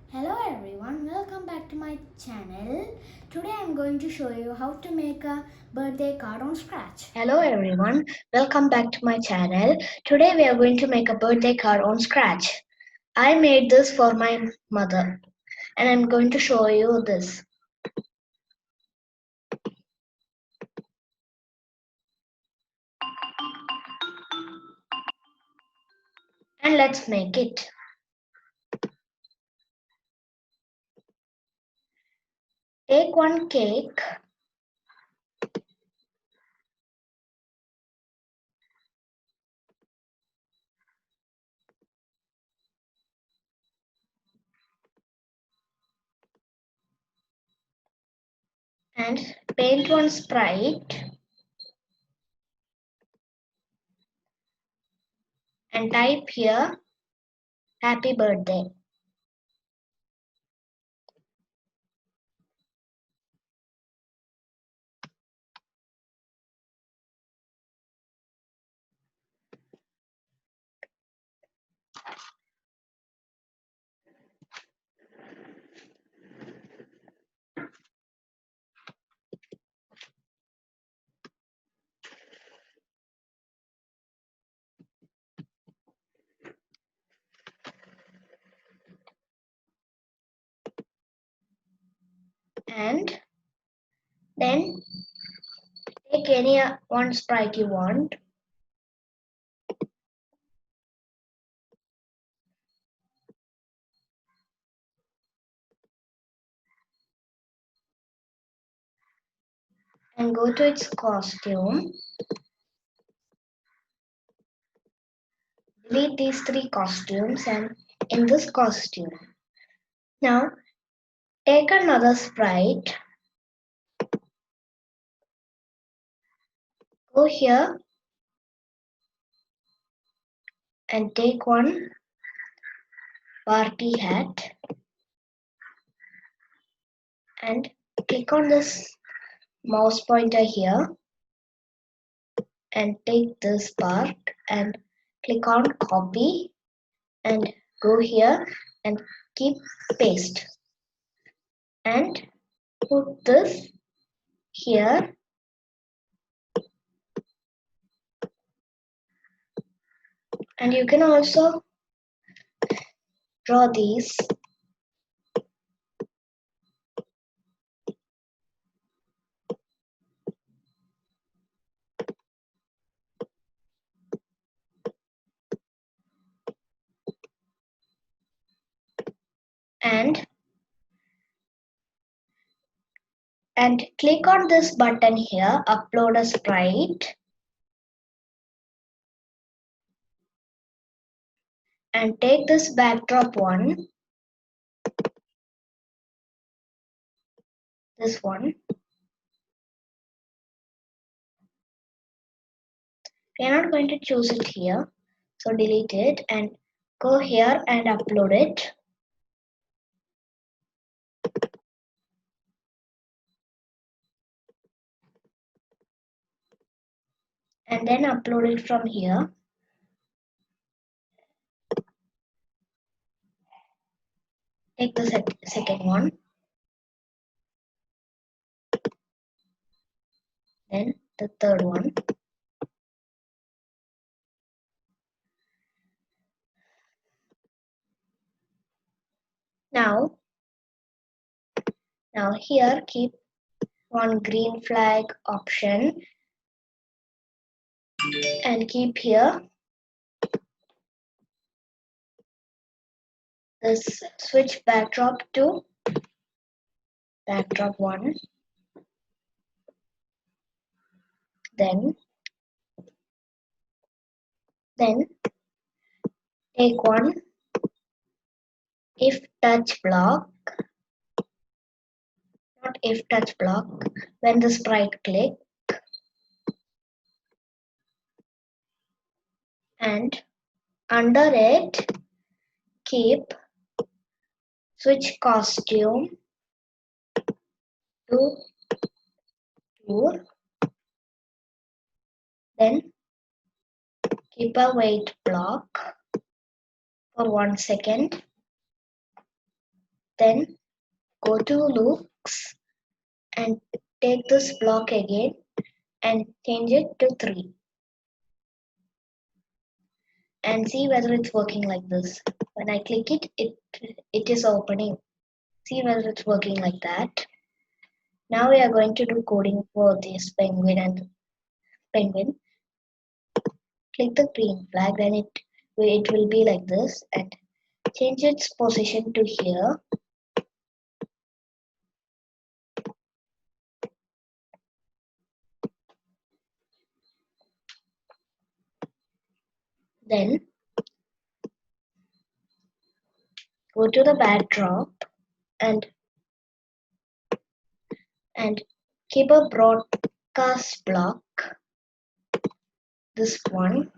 Hello everyone, welcome back to my channel. Today I'm going to show you how to make a birthday card on Scratch. Hello everyone, welcome back to my channel. Today we are going to make a birthday card on Scratch. I made this for my mother and I'm going to show you this. And let's make it. Take one cake and paint one sprite and type here happy birthday. And then take any one sprite you want and go to its costume. Delete these three costumes and in this costume. Now take another sprite, go here and take one party hat and click on this mouse pointer here and take this part and click on copy and go here and keep paste and put this here and you can also draw these and click on this button here, upload a sprite and take this backdrop one, this one. We are not going to choose it here, so delete it and go here and upload it. And then upload it from here. Take the second one. Then the third one. Now here keep one green flag option and keep here this switch backdrop to backdrop one. Then take one if touch block, not if touch block, when the sprite click and under it keep switch costume to tour. Then keep a wait block for 1 second Then go to looks and take this block again and change it to 3 and see whether it's working like this. When I click it, it is opening. See whether it's working like that. Now we are going to do coding for this penguin and penguin. Click the green flag, then it will be like this, and change its position to here. Then go to the backdrop and keep a broadcast block, this one,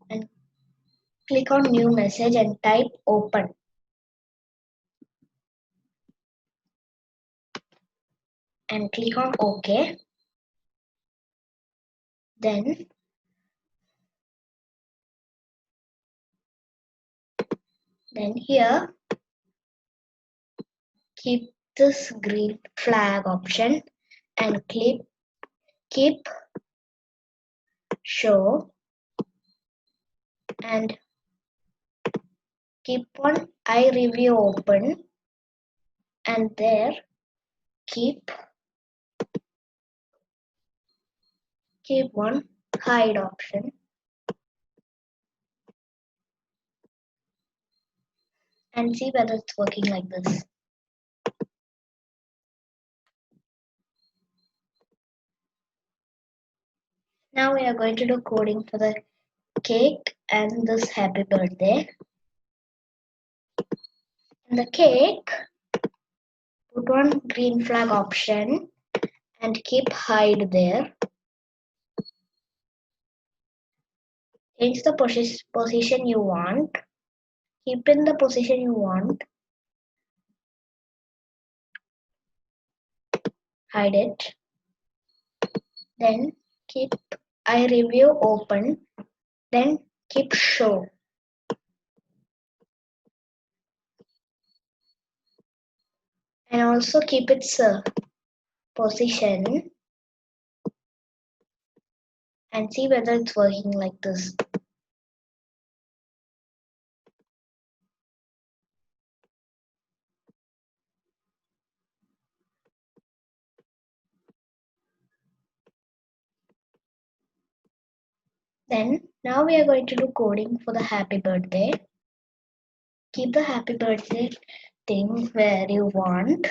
and click on new message and type open. And click on OK. Then here keep this green flag option and keep show and keep on I review open, and there keep one hide option and see whether it's working like this. Now we are going to do coding for the cake and this happy birthday. In the cake, put one green flag option and keep hide there. Change the position you want. Keep in the position you want. Hide it. Then keep I review open. Then keep show. And also keep its position and see whether it's working like this. Then now we are going to do coding for the happy birthday. Keep the happy birthday thing where you want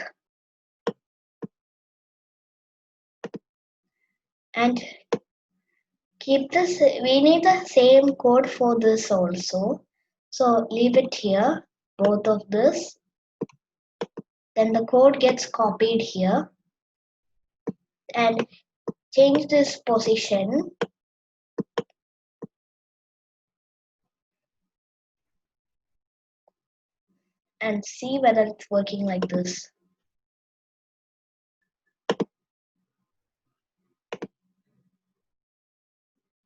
and keep this. We need the same code for this also, so leave it here, both of this. Then the code gets copied here and change this position and see whether it's working like this.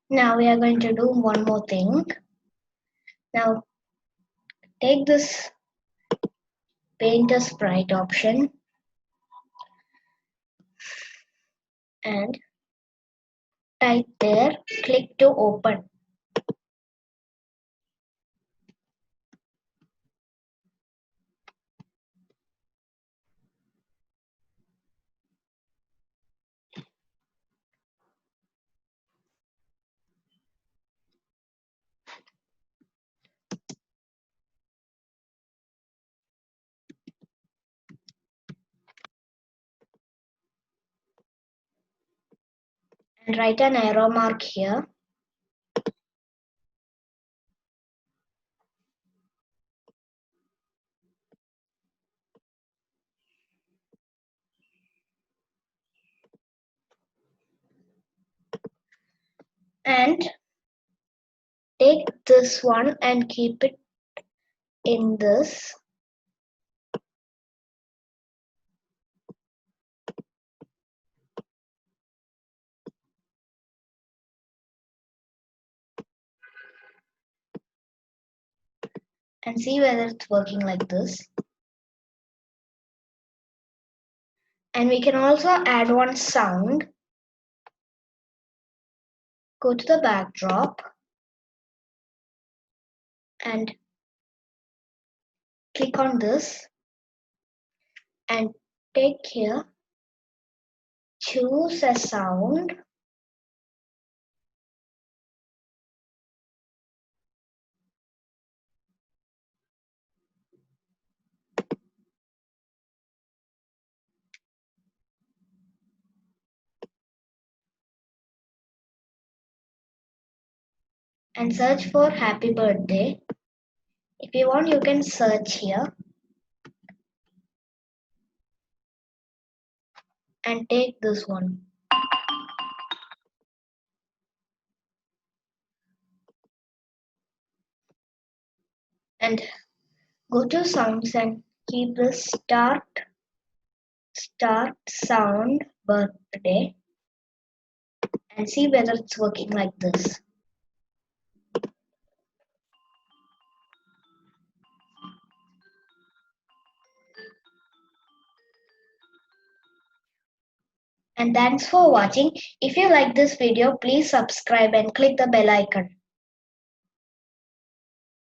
Now we are going to do one more thing. Now take this paint a sprite option and type there, click to open. And write an arrow mark here. And take this one and keep it in this. and see whether it's working like this. And we can also add one sound. Go to the backdrop and click on this and take here, choose a sound and search for happy birthday. If you want, you can search here and take this one. And go to sounds and keep the start sound birthday and see whether it's working like this. And thanks for watching. If you like this video, please subscribe and click the bell icon.